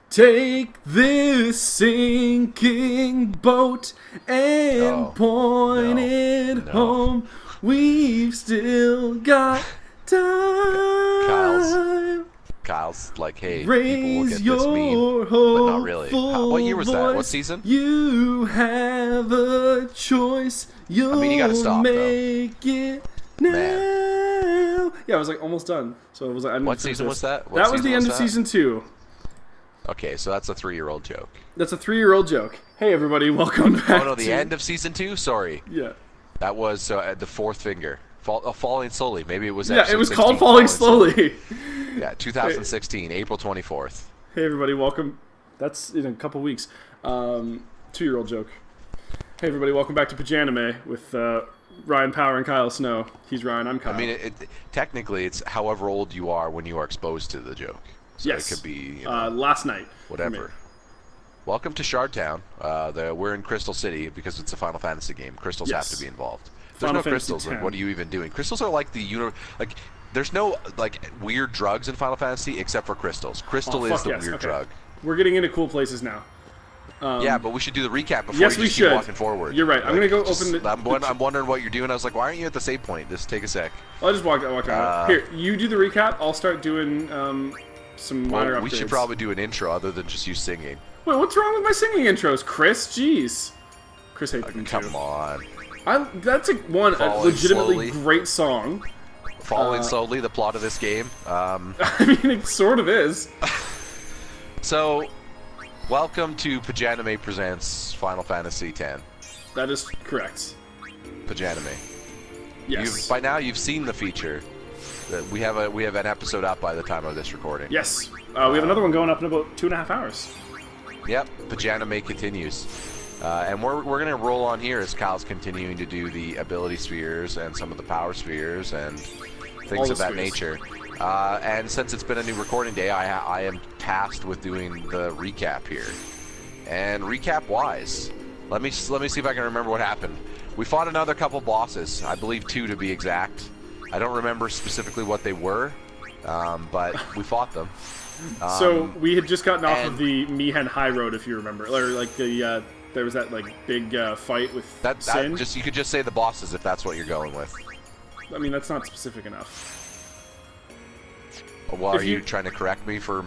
Take this sinking boat and point it home. We've still got time. Kyle's like, hey, raise people will get this meme, but not really. What year was that? What season? You have a choice. You'll you gotta stop, make it now. Man. Yeah, I was like almost done. So it was like, what season was that? That was the end of season 2. Okay, so that's a 3-year-old joke. That's a 3-year-old joke. Hey, everybody, welcome back. Oh, no, the end of season 2? Sorry. Yeah. That was the fourth finger. Falling Slowly. Maybe it was it was called Falling Slowly. Yeah, 2016, April 24th. Hey, everybody, welcome. That's in a couple weeks. 2-year-old joke. Hey, everybody, welcome back to Paj-anime with Ryan Power and Kyle Snow. He's Ryan, I'm Kyle. I mean, technically, it's however old you are when you are exposed to the joke. So yes. It could be last night. Whatever. Welcome to Shardtown. We're in Crystal City because it's a Final Fantasy game. Crystals have to be involved. If there's no crystals, like, what are you even doing? Crystals are like there's no weird drugs in Final Fantasy except for crystals. Crystal is the weird drug. We're getting into cool places now. Yeah, but we should do the recap before we keep walking forward. You're right. I'm gonna go open the. I'm wondering what you're doing. I was like, why aren't you at the save point? Just take a sec. I'll just walk out. Here, you do the recap. I'll start doing some minor updates. We should probably do an intro other than just you singing. Wait, what's wrong with my singing intros, Chris? Jeez. Chris hates them too. Come on. That's a legitimately great song. Falling Slowly, the plot of this game. I mean, it sort of is. So, welcome to Paj-anime Presents Final Fantasy X. That is correct. Paj-anime. Yes. By now, you've seen the feature. We have an episode up by the time of this recording. Yes. We have another one going up in about 2.5 hours. Yep. Paj-anime continues. And we're going to roll on here as Kyle's continuing to do the ability spheres and some of the power spheres and things of that nature. And since it's been a new recording day, I am tasked with doing the recap here. And recap-wise, let me see if I can remember what happened. We fought another couple bosses, I believe 2 to be exact. I don't remember specifically what they were, but we fought them. So we had just gotten off of the Mihen High Road, if you remember, or like the there was that big fight with Sin. You could just say the bosses if that's what you're going with. I mean, that's not specific enough. Well, are you trying to correct me for?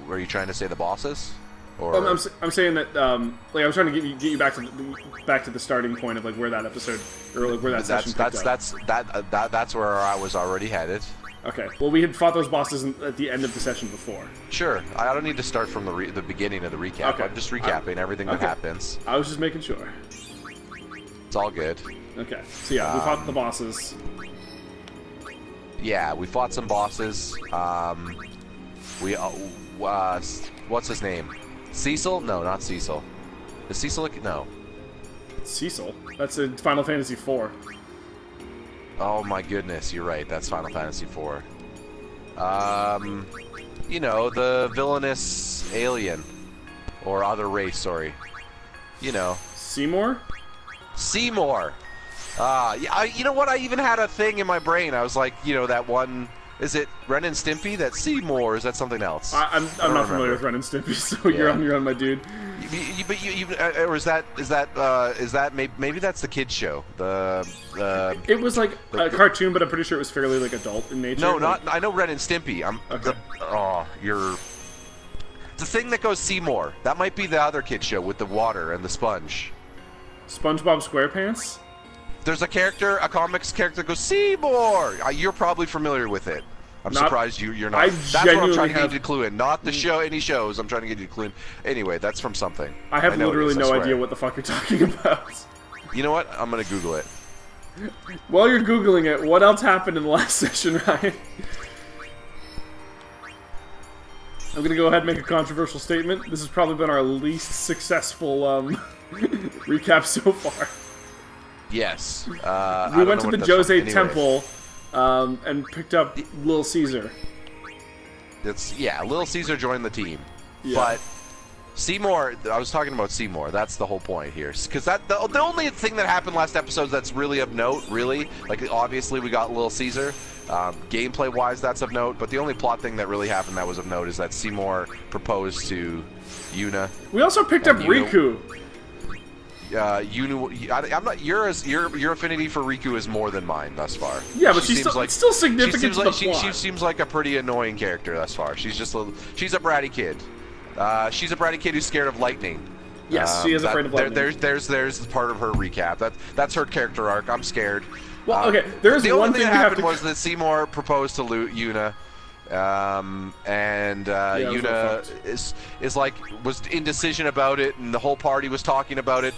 Are you trying to say the bosses? Or I'm saying that I was trying to get you back to the starting point of where that episode or where that session picked up. That's where I was already headed. Okay. Well, we had fought those bosses at the end of the session before. Sure. I don't need to start from the beginning of the recap. Okay. I'm just recapping everything that happens. I was just making sure. It's all good. Okay. So yeah, we fought the bosses. Yeah, we fought some bosses. What's his name? Cecil? No, not Cecil. Is Cecil? No. Cecil? That's in Final Fantasy IV. Oh my goodness, you're right. That's Final Fantasy IV. You know, the villainous alien. Or other race, sorry. You know. Seymour? Seymour! Yeah, you know what? I even had a thing in my brain. I was like, you know, that one... Is it Ren and Stimpy? That's Seymour, or is that something else? I'm not familiar with Ren and Stimpy, so you're on my dude. Or is that maybe that's the kids show? It was like a cartoon, but I'm pretty sure it was fairly adult in nature. No, I know Ren and Stimpy. You're the thing that goes Seymour. That might be the other kids show with the water and the sponge. SpongeBob SquarePants. There's a comics character that goes Seymour. You're probably familiar with it. I'm surprised you're not. That's what I'm trying to get you to clue in. Not the show, any shows. I'm trying to get you to clue in. Anyway, that's from something. I have literally no idea what the fuck you're talking about. You know what? I'm gonna Google it. While you're Googling it, what else happened in the last session, Ryan? I'm gonna go ahead and make a controversial statement. This has probably been our least successful recap so far. Yes. We went to the Jose Temple and picked up Little Caesar. Little Caesar joined the team. Yeah. But Seymour, I was talking about Seymour. That's the whole point here. Because the only thing that happened last episode that's really of note, really, like obviously we got Little Caesar. Gameplay-wise, that's of note. But the only plot thing that really happened that was of note is that Seymour proposed to Yuna. We also picked up Riku. I'm not. Your affinity for Riku is more than mine thus far. Yeah, but she's still significant to the plot. She seems like a pretty annoying character thus far. She's a bratty kid. She's a bratty kid who's scared of lightning. Yes, she is afraid of lightning. There's part of her recap. That's her character arc. I'm scared. Well, okay. There is one thing that happened was that Seymour proposed to Yuna. Yuna was indecision about it, and the whole party was talking about it.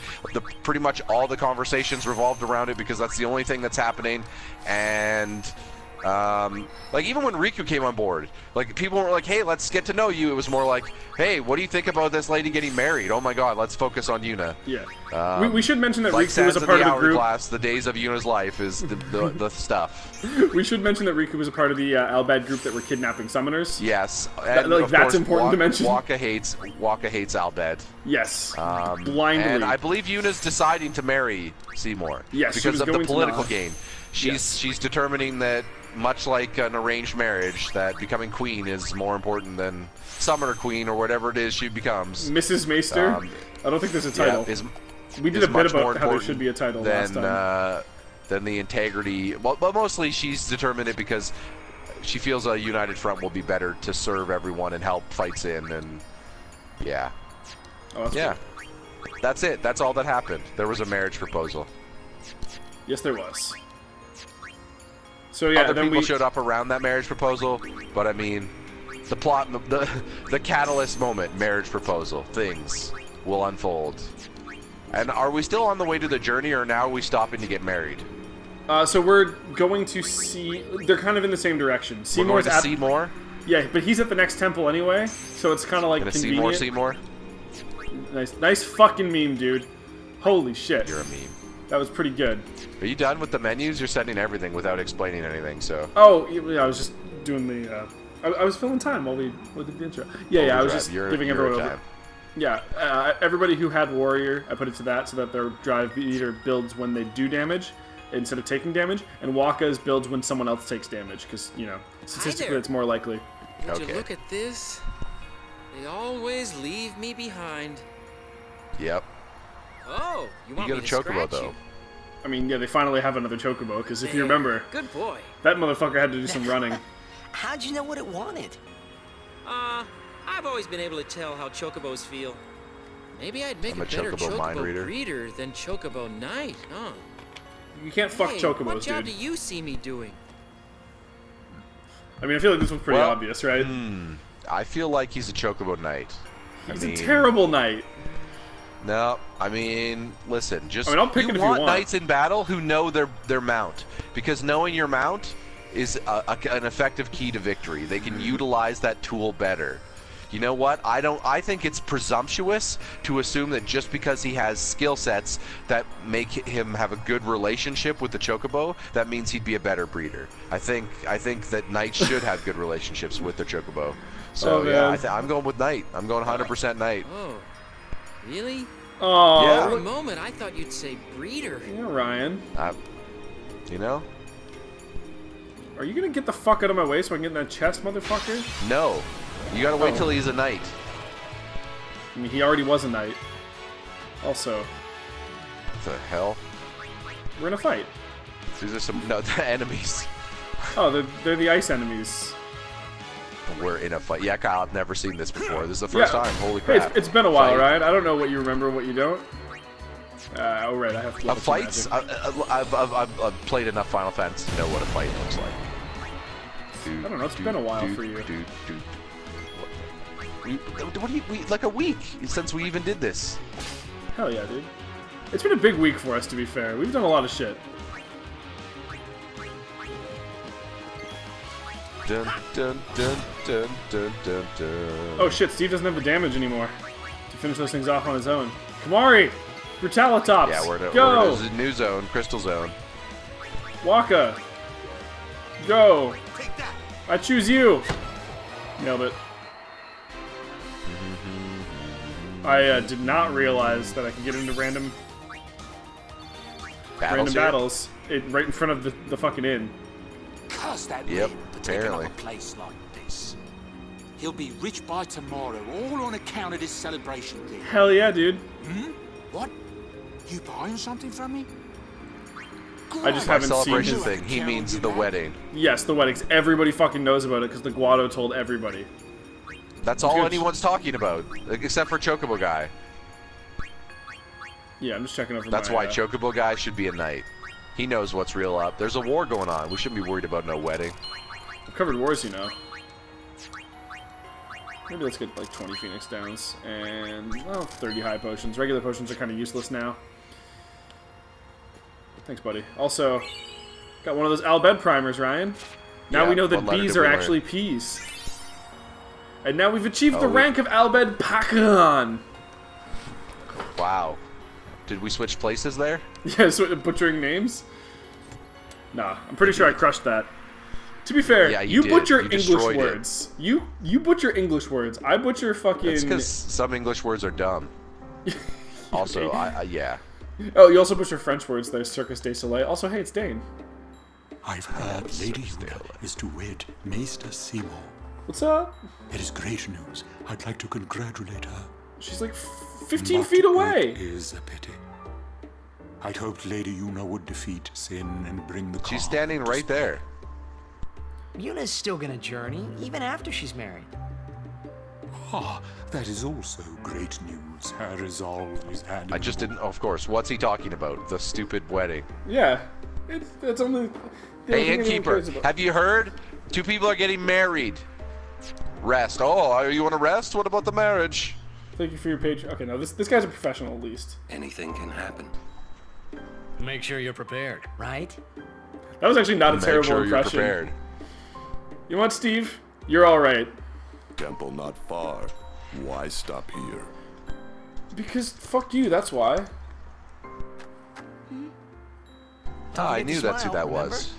Pretty much all the conversations revolved around it because that's the only thing that's happening. And like even when Riku came on board, like people were like, "Hey, let's get to know you." It was more like, "Hey, what do you think about this lady getting married? Oh my God, let's focus on Yuna." Yeah. We should mention that like Riku was a part of the group. The days of Yuna's life is the stuff. We should mention that Riku was a part of the Albad group that were kidnapping summoners. Yes, and that's important to mention. Waka hates Albad. Yes, blindly. And I believe Yuna's deciding to marry Seymour. Yes, because of the political game. She's determining that, much like an arranged marriage, that becoming queen is more important than summoner queen or whatever it is she becomes. Mrs. Maester. I don't think there's a title. We did a bit about how there should be a title last time. Than the integrity. Well, but mostly she's determined it because she feels a united front will be better to serve everyone and help fights in, and yeah. Oh, that's cool. That's it. That's all that happened. There was a marriage proposal. Yes, there was. So yeah, other people showed up around that marriage proposal, but I mean, the plot, the catalyst moment, marriage proposal, things will unfold. And are we still on the way to the journey, or now are we stopping to get married? So we're going to see. They're kind of in the same direction. Seymour's at Seymour. Yeah, but he's at the next temple anyway, so it's kind of like convenient. Seymour. Nice fucking meme, dude. Holy shit. You're a meme. That was pretty good. Are you done with the menus? You're sending everything without explaining anything, so... Oh, yeah, I was just doing the... I was filling time while we did the intro. Yeah, I was just giving everyone over. Yeah, everybody who had Warrior, I put it to that so that their drive meter builds when they do damage instead of taking damage, and Waka's builds when someone else takes damage, because, you know, statistically it's more likely. Would you look at this? They always leave me behind. Yep. Oh, you want me to chocobo, though. You? I mean, yeah, they finally have another chocobo, because if you remember... Good boy. That motherfucker had to do some running. How'd you know what it wanted? I've always been able to tell how chocobos feel. Maybe I'd make a better chocobo breeder than chocobo knight, huh? You can't fuck chocobos, what job dude. do you see me doing? I mean, I feel like this one's pretty obvious, right? I feel like he's a chocobo knight. He's a terrible knight. No, I mean, listen, just I'll pick it if you want. knights in battle who know their mount, because knowing your mount is an effective key to victory. They can utilize that tool better. You know what? I think it's presumptuous to assume that just because he has skill sets that make him have a good relationship with the chocobo, that means he'd be a better breeder. I think that knights should have good relationships with their chocobo. So I'm going with knight. I'm going 100% knight. Oh, really? Oh, yeah. For a moment, I thought you'd say breeder. Yeah, Ryan. You know? Are you gonna get the fuck out of my way so I can get in that chest, motherfucker? No. You gotta wait till he's a knight. I mean, he already was a knight. Also. What the hell? We're in a fight. These are some the enemies. Oh, they're the ice enemies. We're in a fight. Yeah, Kyle, I've never seen this before. This is the first time. Holy crap. Hey, it's been a while, Ryan. I don't know what you remember and what you don't. Oh, right, I have to fights? I've played enough Final Fantasy to know what a fight looks like. I don't know, it's been a while for you. Like a week since we even did this. Hell yeah, dude. It's been a big week for us, to be fair. We've done a lot of shit. Dun, dun, dun, dun, dun, dun, dun. Oh shit, Steve doesn't have the damage anymore to finish those things off on his own. Kamari! Brutalitops! Yeah, we're Go! in a new zone, Crystal Zone. Waka! Go! I choose you! Nailed it. I did not realize that I could get into random battles right in front of the fucking inn. Curse that Yep, man to take apparently. another place like this. He'll be rich by tomorrow, all on account of this celebration thing. Hell yeah, dude. Hmm? What? You buying something from me? I just My haven't celebration seen... thing. He means the wedding. Yes, the weddings. Everybody fucking knows about it because the Guado told everybody. That's all Good. anyone's talking about, except for Chocobo Guy. Yeah, I'm just checking over That's my, why Chocobo Guy should be a knight. He knows what's real up. There's a war going on. We shouldn't be worried about no wedding. I've covered wars, you know. Maybe let's get like 20 Phoenix Downs and, well, 30 high potions. Regular potions are kind of useless now. Thanks, buddy. Also, got one of those Albed primers, Ryan. Now Yeah, we know that what letter bees did are we learn? actually peas. And now we've achieved the rank of Albed Pacon. Wow. Did we switch places there? Yes, butchering names? Nah, I'm pretty sure I crushed that. To be fair, Yeah, you did. butcher You English destroyed it. words. You butcher English words. I butcher fucking... It's because some English words are dumb. Also, Okay. yeah. Oh, you also butcher French words. There's Circus de Soleil. Also, hey, it's Dane. I've heard Lady Yuna is to wed Maester Seymour. What's up? It is great news. I'd like to congratulate her. She's like 15 But feet away. It is a pity. I'd hoped Lady Yuna would defeat Sin and bring the calm She's standing to right there. Yuna's still gonna journey, even after she's married. Ah, that is also great news. Her resolve is admirable. I just didn't. Of course. What's he talking about? The stupid wedding. Yeah. It's only... the only Hey, thing anyone innkeeper. cares about. Have you heard? 2 people are getting married. Rest. Oh, you want to rest? What about the marriage? Thank you for your page. Okay, no, this guy's a professional at least. Anything can happen. Make sure you're prepared. Right? That was actually not a Make terrible sure you're impression. prepared. You know what, Steve? You're all right. Temple not far. Why stop here? Because fuck you. That's why. Oh, I knew that's who that was.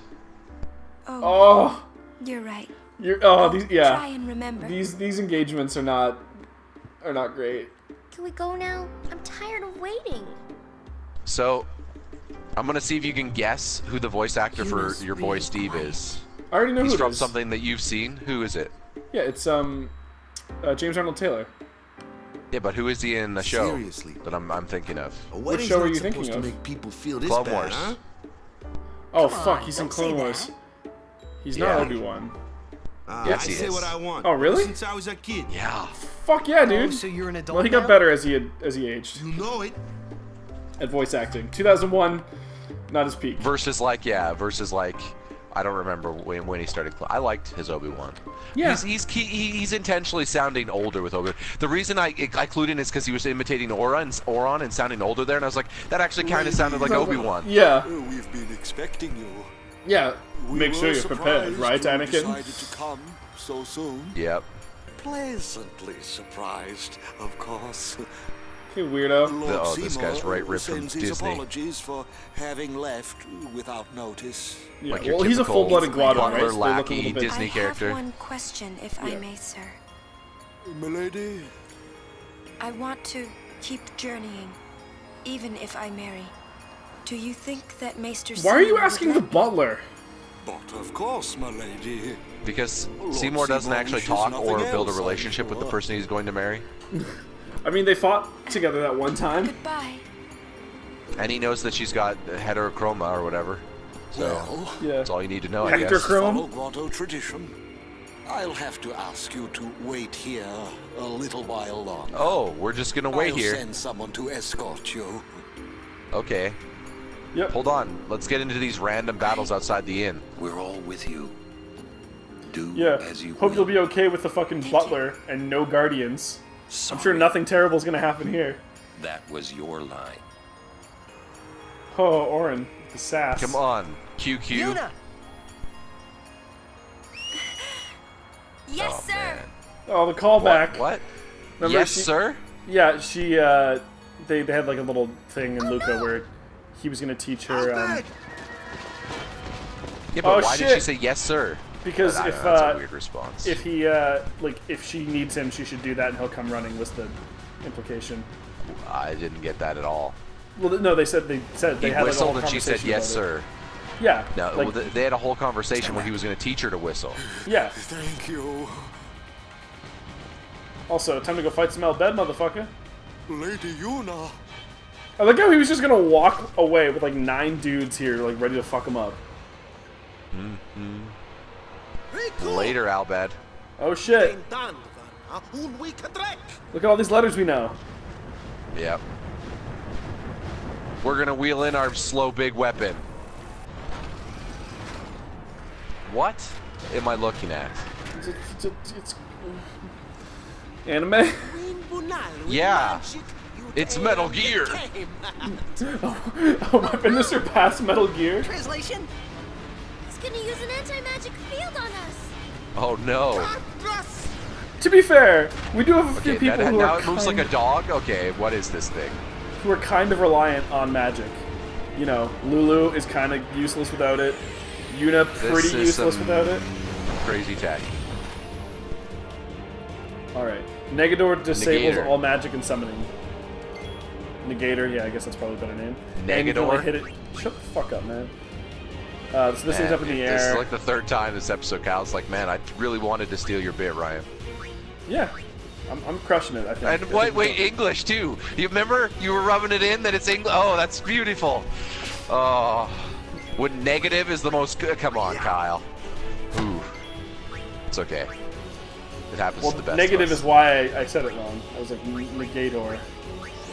Oh, You're right. these Try and remember. These engagements are not great. Can we go now? I'm tired of waiting. So, I'm gonna see if you can guess who the voice actor for Yuna's your boy really Steve quiet. is. I already know He's who it from is. something that you've seen. Who is it? Yeah, it's James Arnold Taylor. Yeah, but who is he in the show Seriously. that I'm thinking of? A wedding's show are not you supposed thinking to of? make people feel this Clone bad, Wars. huh? Oh Come fuck, on, he's in don't say Clone Wars. that. He's Yeah. not Obi-Wan. Yes, I he say is. what I want. Oh, really? Since I was a kid. Yeah. Fuck yeah, Oh, dude. so you're an adult Well, he got now? better as he aged You know it. at voice acting. 2001, not his peak. Versus like, I don't remember when he started. I liked his Obi-Wan. Yeah. He's intentionally sounding older with Obi-Wan. The reason I clued in is because he was imitating Oron and sounding older there, and I was like, that actually kind of sounded like Obi-Wan. Yeah, We've been expecting you. yeah. We Make sure were you're prepared, surprised right, you Anakin? decided to come so soon. Yep. Pleasantly surprised, of course. You weirdo. Lord Oh, this Seymour guy's right ripped from sends his Disney. apologies for having left without notice. Yeah, Like your well, he's a typical full-blooded Guado, right? butler, So they look a lackey, little bit... Disney I character. have one question, if I Yeah. may, sir. Milady, I want to keep journeying, even if I marry. Do you think that Maester Why are you Seymour would asking the let me? butler? but of course, milady. Because Lord Seymour doesn't Seymour actually wishes talk or nothing build a else, relationship I'm with the sure. person he's going to marry. I mean, they fought together that one time. Goodbye. And he knows that she's got heterochroma or whatever. So, Well, Yeah. that's all you need to know, I Hector guess. Chrome? follow Grotto tradition. I'll have to ask you to wait here a little while longer. Oh, we're just gonna wait I'll here. send someone to escort you. Okay. Yep. Hold on. Let's get into these random battles outside the inn. We're all with you. Do Yeah. as you Hope will. you'll be okay with the fucking butler and no guardians. I'm sure nothing terrible is gonna happen here. That was your line. Oh, Orin, the sass. Come on, QQ. Yuna! Yes, Oh, sir. man. Oh, the callback. What? Remember Yes, she- sir? Yeah, she. They had like a little thing in Luca where he was gonna teach her. Yeah, but Oh, why did she shit. say yes, sir? Because that's a weird response. If he if she needs him, she should do that, and he'll come running. Was the implication? I didn't get that at all. Well, no, they said they had whistled a whole and she said yes, sir. Yeah. No, well, they had a whole conversation where he was going to teach her to whistle. Yeah. Thank you. Also, time to go fight some Al-Bhed, motherfucker. Lady Yuna. I like how he was just gonna walk away with like 9 dudes here, like ready to fuck him up. Later, Al-Bhed. Oh shit! Look at all these letters we know. Yep. We're gonna wheel in our slow big weapon. What am I looking at? It's anime. Yeah. It's Metal Gear. Oh, weapon surpassed Metal Gear. Translation? He's gonna use an anti-magic field on us. Oh no. To be fair, we do have a few people who now are it moves like a dog? Okay, what is this thing? Who are kind of reliant on magic. You know, Lulu is kind of useless without it. Yuna pretty useless without it. Crazy tech. Alright. Negator disables all magic and summoning. Negator, yeah, I guess that's probably a better name. Negator? Hit it. Shut the fuck up, man. So this thing's up in the air. This is like the 3rd time this episode. Kyle's like, man, I really wanted to steal your bit, Ryan. Yeah. I'm crushing it, I think. And wait, English too. You remember? You were rubbing it in that it's English. Oh, that's beautiful. Oh. When negative is the most good. Come on, Kyle. Ooh. It's okay. It happens to the best. Negative is why I said it wrong. I was like, Negator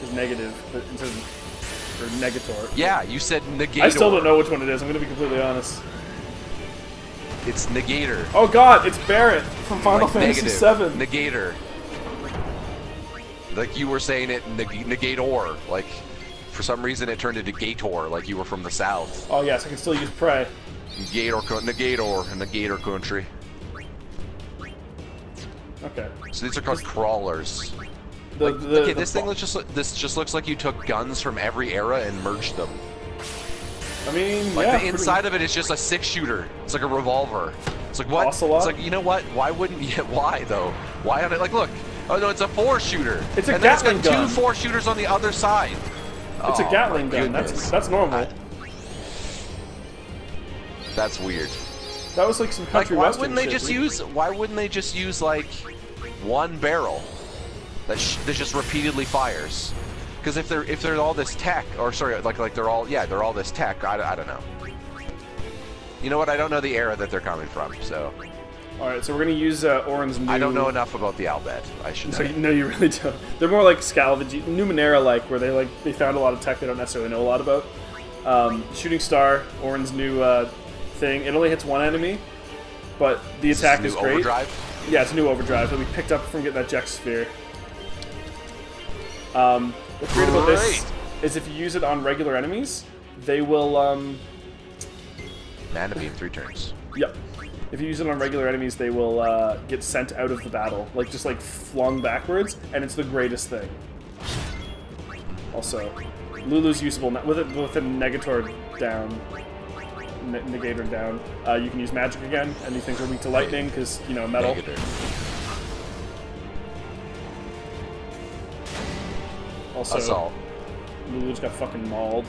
is negative, but instead of, or Negator. Yeah, you said Negator. I still don't know which one it is, I'm going to be completely honest. It's Negator. Oh god, it's Barret from Final Fantasy VII. Negator. Like you were saying it, Negator. Like, for some reason it turned into Gator, like you were from the south. Oh yes, I can still use Prey. Negator in the Gator country. Okay. So these are called crawlers. This thing looks just looks like you took guns from every era and merged them. I mean, like yeah, the inside of it is just a 6-shooter. It's like a revolver. It's like what? Ocelot? It's like, you know what? Why wouldn't you? Why though? Why on it? Like, look. Oh no, it's a 4-shooter. It's a and Gatling then gun. It's got 2 4-shooters on the other side. It's a Gatling gun. That's normal. That's weird. That was like some country western. Why wouldn't they just use like one barrel that just repeatedly fires? Because if they're all this tech, or sorry, like they're all this tech. I don't know. You know what? I don't know the era that they're coming from. So. All right, so we're gonna use Orin's new. I don't know enough about the Al-Bhed. I should say. No, you really don't. They're more like Scalvage, Numenera-like, where they found a lot of tech they don't necessarily know a lot about. Shooting Star, Orin's new thing. It only hits one enemy, but the attack is great. Overdrive? Yeah, it's a new overdrive that we picked up from getting that Jex Sphere. What's great about this is if you use it on regular enemies, they will. Mana beam 3 turns. Yep. If you use it on regular enemies, they will get sent out of the battle, like just like flung backwards, and it's the greatest thing. Also, Lulu's usable with a Negator down. Negator down. You can use magic again, and these things are weak to lightning because, you know, metal. Negator. Also, Assault. Lulu's got fucking mauled.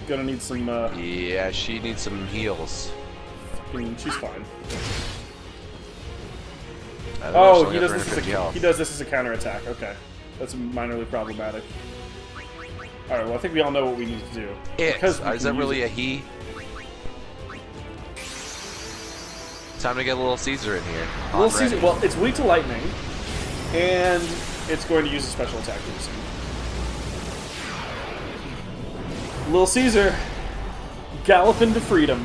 Gonna need some. Yeah, she needs some heals. Fucking, she's fine. Oh, he does this as a counterattack. Okay, that's minorly problematic. All right, well, I think we all know what we need to do. Is that really a he? Time to get Little Caesar in here. Little Caesar, well, it's weak to lightning, and it's going to use a special attack pretty soon. Little Caesar, gallop into freedom.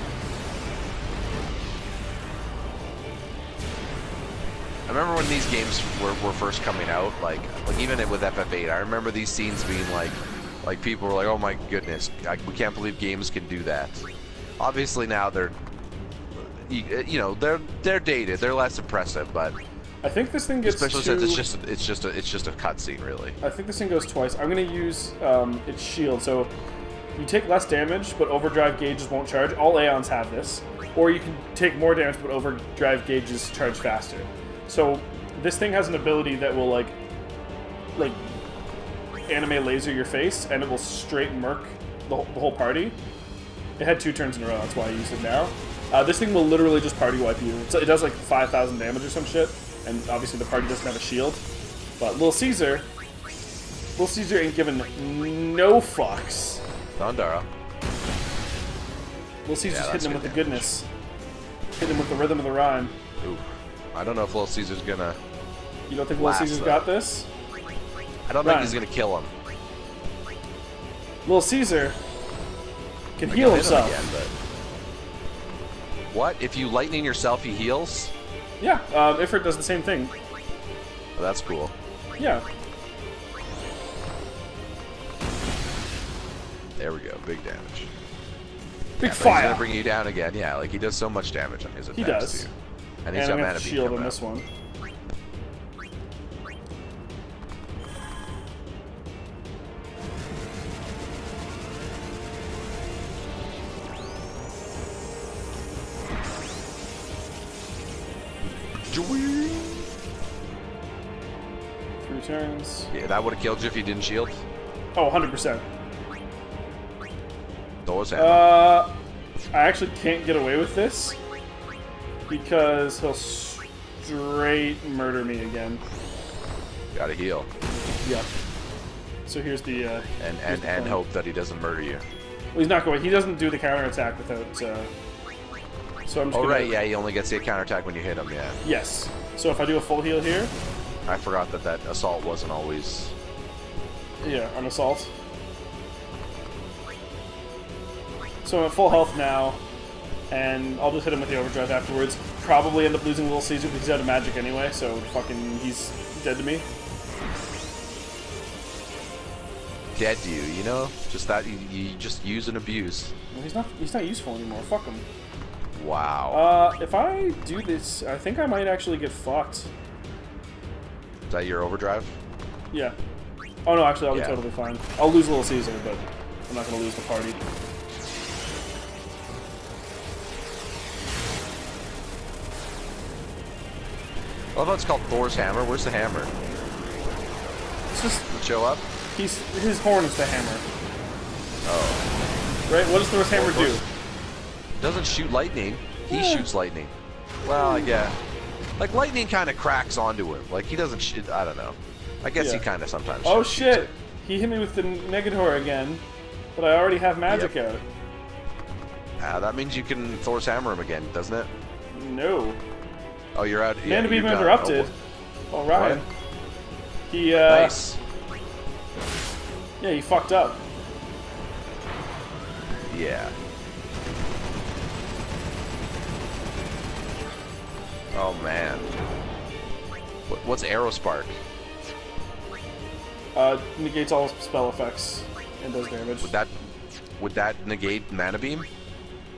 I remember when these games were first coming out, like even with FF8, I remember these scenes being like people were like, oh my goodness, we can't believe games can do that. Obviously now they're, you know, they're dated, they're less impressive, but I think this thing gets especially since it's just a cutscene, really. I think this thing goes twice. I'm gonna use its shield. So you take less damage, but overdrive gauges won't charge. All Aeons have this. Or you can take more damage, but overdrive gauges charge faster. So this thing has an ability that will like anime laser your face, and it will straight murk the whole party. It had 2 turns in a row, that's why I used it now. This thing will literally just party wipe you. It does like 5,000 damage or some shit, and obviously the party doesn't have a shield. But Little Caesar ain't giving no fucks. Thundara. Little Caesar's hitting him with the goodness. Hitting him with the rhythm of the rhyme. Ooh. I don't know if Little Caesar's gonna... You don't think Little Caesar's got this? I don't think he's gonna kill him. Little Caesar can heal himself. Again, but... What? If you lightning yourself, he heals? Yeah, Ifrit does the same thing. Oh, that's cool. Yeah. There we go. Big damage. Big He's fire. gonna bring you down again. Yeah, like he does so much damage on his attacks. He does. Too. And he's got mana beam shield on this one. Three turns. Yeah, that would have killed you if you didn't shield. Oh, 100%. Thor's hammer. I actually can't get away with this because he'll straight murder me again. Gotta heal. Yep. So here's the and hope that he doesn't murder you. Well, he's not going. He doesn't do the counterattack without. So I'm just. Oh right, yeah. He only gets the counterattack when you hit him. Yeah. Yes. So if I do a full heal here. I forgot that assault wasn't always. Yeah, an assault. So I'm at full health now, and I'll just hit him with the overdrive afterwards. Probably end up losing Little Caesar because he's out of magic anyway, so fucking he's dead to me. Dead to you, you know? Just that you just use and abuse. Well, he's not useful anymore. Fuck him. Wow. If I do this, I think I might actually get fucked. Is that your overdrive? Yeah. Oh no, actually I'll be totally fine. I'll lose Little Caesar, but I'm not gonna lose the party. I love how it's called Thor's hammer. Where's the hammer? It's just show up. His horn is the hammer. Oh. Right? What does Thor's hammer do? Doesn't shoot lightning. He shoots lightning. Well, yeah. Like lightning kind of cracks onto him. Like he doesn't shoot. I don't know. I guess he kind of sometimes. Oh shit! He hit me with the Negator again, but I already have magic out. That means you can Thor's hammer him again, doesn't it? No. Oh, you're out. Mana beam interrupted. Oh, all right. He nice. Yeah, he fucked up. Yeah. Oh man. What's Aerospark? Negates all spell effects and does damage. Would that negate mana beam?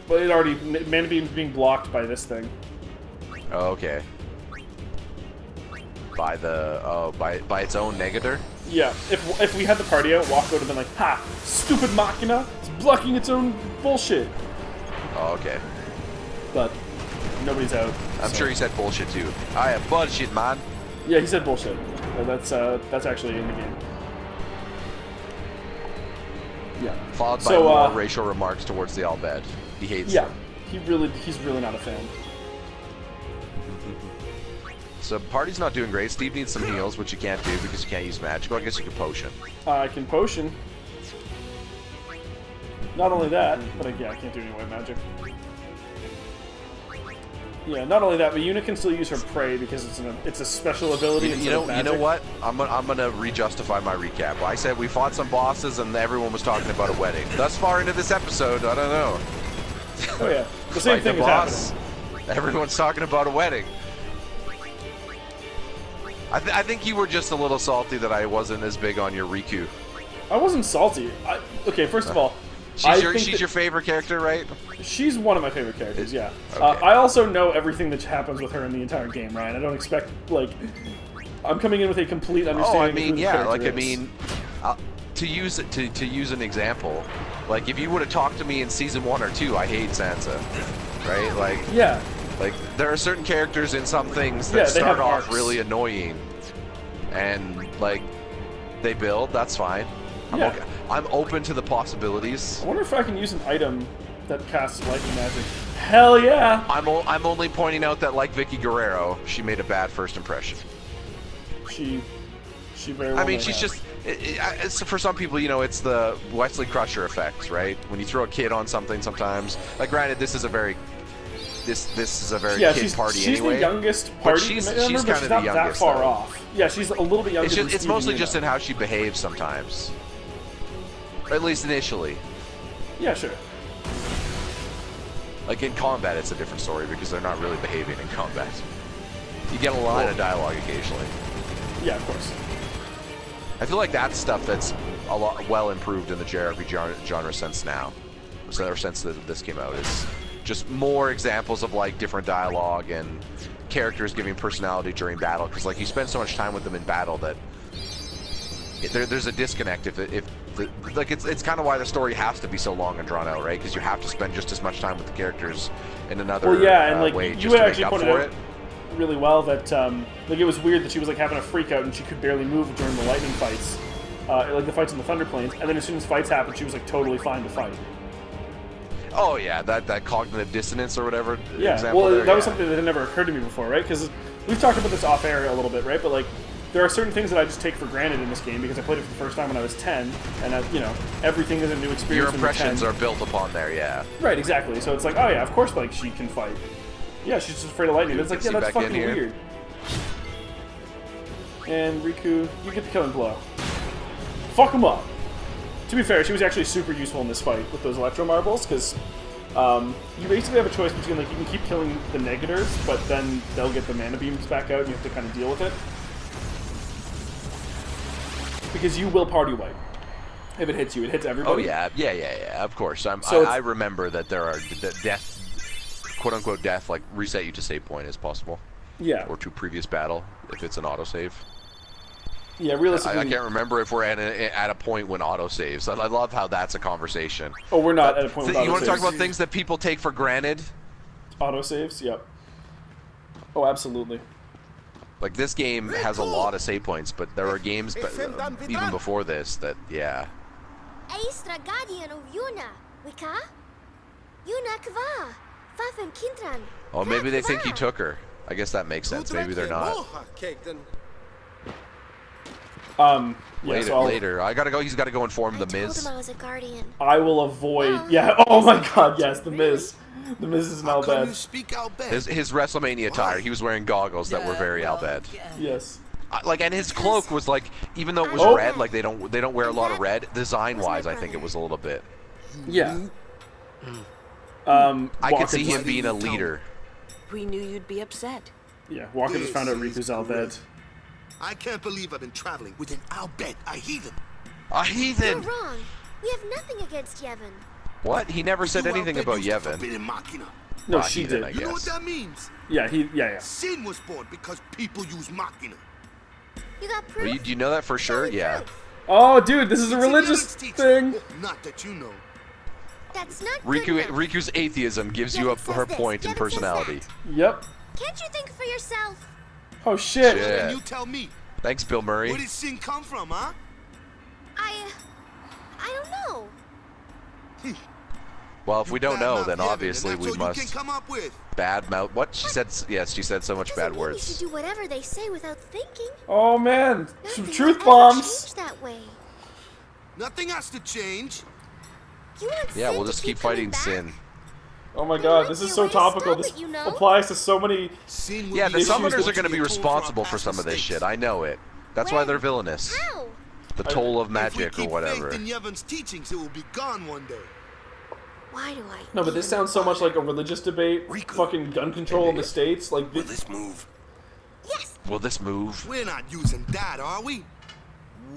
But it already mana beam's being blocked by this thing. Oh, okay. By the by its own Negator? Yeah. If we had the party out, Walk would have been like, "Ha! Stupid Machina! It's blocking its own bullshit." Oh, okay. But nobody's out. I'm sure he said bullshit too. I am bullshit, man. Yeah, he said bullshit. That's actually in the game. Yeah. Followed by more racial remarks towards the Albed. He hates them. He's really not a fan. So party's not doing great. Steve needs some heals, which you can't do because you can't use magic. Well, I guess you can potion. I can potion. Not only that, but I can't do any white magic. Yeah, not only that, but Yuna can still use her prey because it's a special ability. You know what? I'm gonna re-justify my recap. I said we fought some bosses and everyone was talking about a wedding. Thus far into this episode, I don't know. Oh yeah, the same thing is happening. Everyone's talking about a wedding. I think you were just a little salty that I wasn't as big on your Riku. I wasn't salty. Okay, first of all, she's your favorite character, right? She's one of my favorite characters, yeah. Okay. I also know everything that happens with her in the entire game, Ryan. I don't expect, like... I'm coming in with a complete understanding of who the character is. to use an example, like if you would have talked to me in season 1 or 2, I hate Sansa, right? Like Yeah. Like there are certain characters in some things that start off really annoying, and like they build. That's fine. I'm open to the possibilities. I wonder if I can use an item that casts lightning magic. Hell yeah! I'm only pointing out that, like Vicky Guerrero, she made a bad first impression. She very well. I mean, she's just. It's, for some people, you know, it's the Wesley Crusher effect, right? When you throw a kid on something, sometimes. Like, granted, this is a very. This is a very kid party anyway. She's the youngest party she's member, kind but of she's the not youngest, that far though. off. Yeah, she's a little bit younger. It's mostly just in how she behaves sometimes. Or at least initially. Yeah, sure. Like in combat, it's a different story because they're not really behaving in combat. You get a line of dialogue occasionally. Yeah, of course. I feel like that's stuff that's a lot well improved in the JRPG genre sense now. So ever since this came out, is just more examples of like different dialogue and characters giving personality during battle. Because like you spend so much time with them in battle that there's a disconnect like it's kind of why the story has to be so long and drawn out, right? Because you have to spend just as much time with the characters in another and like way you just to actually make up pointed for out it. really well that like it was weird that she was like having a freak out and she could barely move during the lightning fights, like the fights in the Thunder Plains, and then as soon as fights happened, she was like totally fine to fight. Oh yeah, that cognitive dissonance or whatever. Yeah, well, that was something that had never occurred to me before, right? Because we've talked about this off air a little bit, right? But like, there are certain things that I just take for granted in this game because I played it for the first time when I was 10, and you know, everything is a new experience. Your impressions are built upon there, yeah. Right, exactly. So it's like, oh yeah, of course, like she can fight. Yeah, she's just afraid of lightning. It's like, yeah, that's fucking weird. And Riku, you get the killing blow. Fuck him up. To be fair, she was actually super useful in this fight with those electro marbles, because you basically have a choice between, like, you can keep killing the Negators, but then they'll get the mana beams back out and you have to kind of deal with it. Because you will party wipe. If it hits you, it hits everybody. Oh yeah, of course. I remember that there are death, quote-unquote death, like reset you to save point as possible. Yeah. Or to previous battle, if it's an autosave. Yeah, realistically. I can't remember if we're at a point when autosaves. I love how that's a conversation. Oh, we're not at a point with autosaves. You want to talk about things that people take for granted? Autosaves, yep. Oh, absolutely. Like, this game has a lot of save points, but there are games even before this that, yeah. Oh, maybe they think you took her. I guess that makes sense. Maybe they're not. Later. I gotta go. He's gotta go inform the Miz. I will avoid. Yeah. Oh my God. Yes, the Miz. The Miz is an Albed. His WrestleMania attire. He was wearing goggles that were very Albed. Yes. Like, and his cloak was like, even though it was red, like they don't wear a lot of red. Design-wise, I think it was a little bit. Yeah. I could see him being a leader. We knew you'd be upset. Yeah. Walker just found out Riku's Albed. I can't believe I've been traveling with an Albed, a heathen. A heathen? You're wrong. We have nothing against Yevon. What? He never said anything about Yevon. No, she did. I guess. You know what that means? Yeah. Sin was born because people use Machina. You got proof? Do you know that for sure? Yeah. Oh, dude, this is a religious thing. Not that you know. That's not Riku's atheism gives you her point in personality. Yep. Can't you think for yourself? Oh shit. Then you tell me. Thanks, Bill Murray. Where did sin come from, huh? I don't know. Well, if we don't know, then obviously we must you can come up with. Badmouth. What she said? Yes, she said so much bad words. You should do whatever they say without thinking. Oh man, some truth bombs. That way. Nothing has to change. Yeah, we'll just keep fighting sin. Oh my God, this is so topical. This applies to so many. Yeah, the summoners are going to be responsible for some of this shit. I know it. That's why they're villainous. How? The toll of magic or whatever. If we keep faith in Yevon's teachings, it will be gone one day. Why do I? No, but this sounds so much like a religious debate. Fucking gun control in the States. Like Will this move? Yes. Will this move? We're not using that, are we?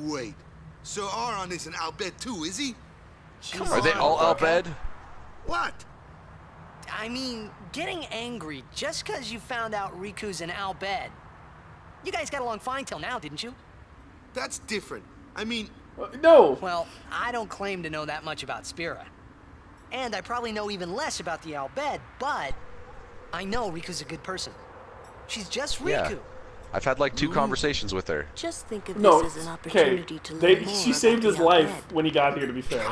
Wait. So Aron is an Albed too, is he? Are they all Albed? What? I mean, getting angry just because you found out Riku's an Albed. You guys got along fine till now, didn't you? That's different. I mean, No! Well, I don't claim to know that much about Spira. And I probably know even less about the Al Bhed, but I know Riku's a good person. She's just Riku. Yeah. I've had like 2 conversations with her. Just think of this as an opportunity to learn more. She saved his life when he got here, to be fair.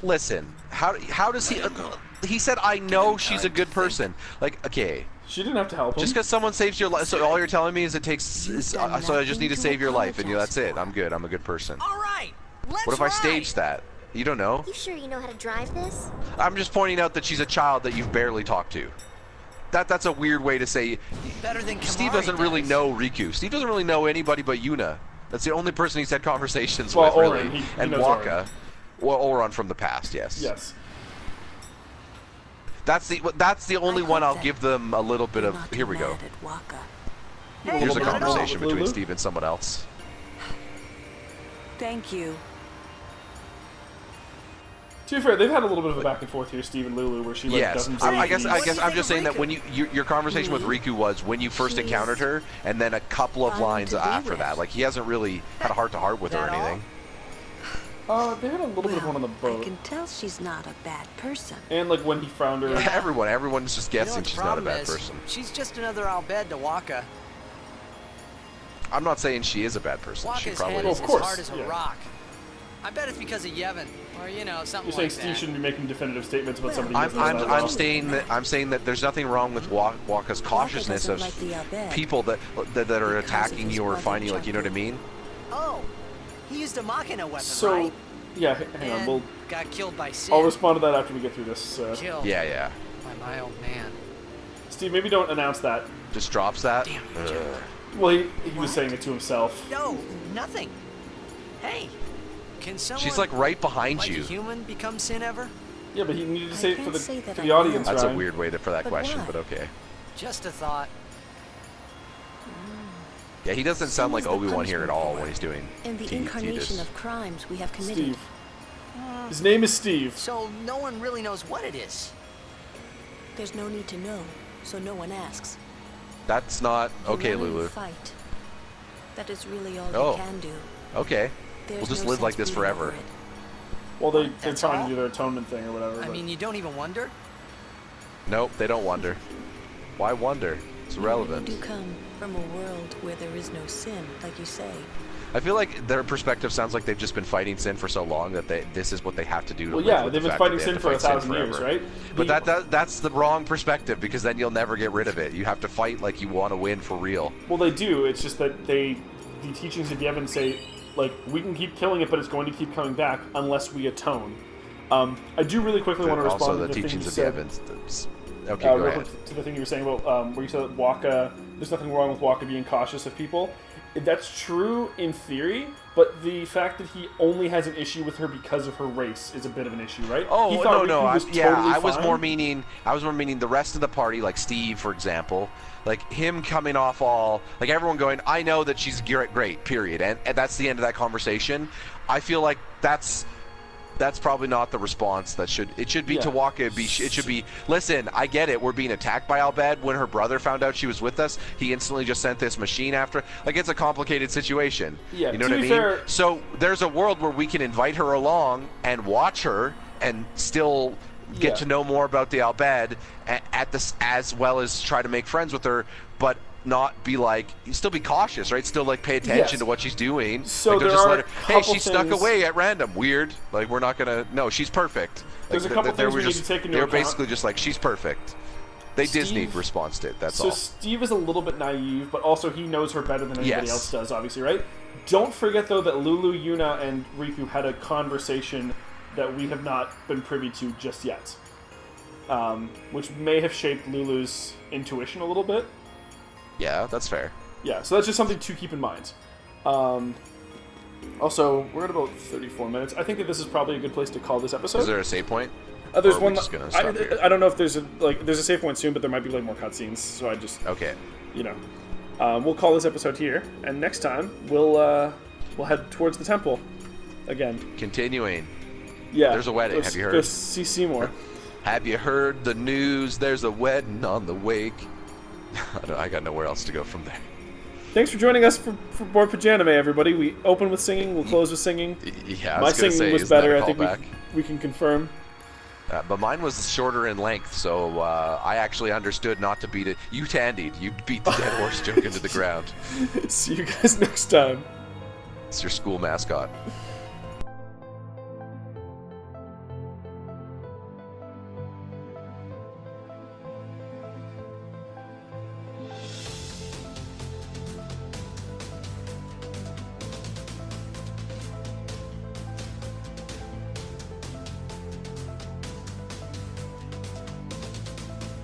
Listen, how does he... he said, I know she's a good person. Like, okay. She didn't have to help him. Just because someone saves your life, so all you're telling me is it takes... so I just need to save your life, and that's it. I'm good. I'm a good person. All right, let's What if I stage that? You don't know? You sure you know how to drive this? I'm just pointing out that she's a child that you've barely talked to. That's a weird way to say... Better than Steve doesn't really know Riku. Steve doesn't really know anybody but Yuna. That's the only person he's had conversations with, Oren, really. he And knows Waka. Oren. Well, Oren from the past, yes. Yes. That's the only one I'll give them a little bit of... Here we go. Here's a conversation between Steve and someone else. Thank you. To be fair, they've had a little bit of a back and forth here, Steve and Lulu, where she doesn't say I guess I'm just saying that when your conversation with Riku was when you first encountered her, and then a couple of lines after that. Like, he hasn't really had a heart-to-heart with her or anything. They had a little bit of one on the boat. I can tell she's not a bad person. And like when he found her. Yeah. Everyone's just guessing she's not a bad person. She's just another Al Bhed to Waka. I'm not saying she is a bad person. Waka's She probably head is. is as hard as a rock. I bet it's because of Yevon, or something You're saying like Steve that. shouldn't be making definitive statements about somebody. I'm saying that there's nothing wrong with Waka's cautiousness of people that are attacking you or finding, like, you know what I mean? Oh, he used a Machina weapon, So, right? yeah, hang on. We'll got killed by Sid. I'll respond to that after we get through this. Killed. Yeah. By my old man. Steve, maybe don't announce that. Just drops that. Well, he was saying it to himself. No, nothing. Hey, can someone? She's like right behind like you. A human become sin ever? Yeah, but he needed to say it for the audience. That's Ryan. a weird way for that question, but okay. Just a thought. Yeah, he doesn't sound like Obi-Wan here at all when he's doing. And the incarnation of crimes we have committed. Steve. His name is Steve. So no one really knows what it is. There's no need to know, so no one asks. That's not okay, Lulu. Fight. That is really all Oh. you can do. Okay. There's We'll just no live like sense this brooding forever. over it. Well, they're That's trying all? to do their atonement thing or whatever. I mean, you don't even wonder? Nope, they don't wonder. Why wonder? It's irrelevant. You do come from a world where there is no sin, like you say. I feel like their perspective sounds like they've just been fighting sin for so long that this is what they have to do to Well, live yeah, with they've the been fact that fighting they sin have to for fight 1,000 years, forever. right? But that's the wrong perspective, because then you'll never get rid of it. You have to fight like you want to win for real. Well, they do. It's just that the teachings of Yevon say, like, we can keep killing it, but it's going to keep coming back unless we atone. I do really quickly want to respond Also, to the the teachings thing of you Yevon. said. Okay, go ahead. To the thing you were saying about where you said that Waka, there's nothing wrong with Waka being cautious of people. That's true in theory, but the fact that he only has an issue with her because of her race is a bit of an issue, right? Oh, he thought no. Riku was totally I was fine. more meaning the rest of the party, like Steve, for example, like him coming off all, like everyone going, I know that she's great, period, and that's the end of that conversation. I feel like that's probably not the response that should be to Waka. It should be, listen, I get it, we're being attacked by Al Bhed. When her brother found out she was with us, he instantly just sent this machine after. Like, it's a complicated situation. Yeah, you know to what I be mean? fair- So there's a world where we can invite her along and watch her and still get to know more about the Al Bhed as well as try to make friends with her, but not be like, still be cautious, right? Still like pay attention to what she's doing. So like, there just are let her, a hey, couple she snuck things- away at random. Weird. Like, we're not gonna. No, she's perfect. There's like, a couple they things were we need just, to take into they were account. basically just like, she's perfect. They Steve- Disney response it. That's So all. Steve is a little bit naive, but also he knows her better than anybody Yes. else does, obviously, right? Don't forget, though, that Lulu, Yuna, and Riku had a conversation that we have not been privy to just yet, which may have shaped Lulu's intuition a little bit. Yeah, that's fair. Yeah, so that's just something to keep in mind. Also, we're at about 34 minutes. I think that this is probably a good place to call this episode. Is there a save point? There's Or are we one. just gonna stop here? I don't know if there's a save point soon, but there might be like more cutscenes. So I just Okay. We'll call this episode here, and next time we'll head towards the temple again. Continuing. Yeah. There's a wedding. Have you heard? Go see Seymour. Have you heard the news? There's a wedding on the wake. I got nowhere else to go from there. Thanks for joining us for board Paj-anime, everybody. We open with singing, we'll close with singing. Yeah, my singing was better. I think callback? we can confirm. But mine was shorter in length, so I actually understood not to beat it. You tandied. You beat the dead horse joke into the ground. See you guys next time. It's your school mascot.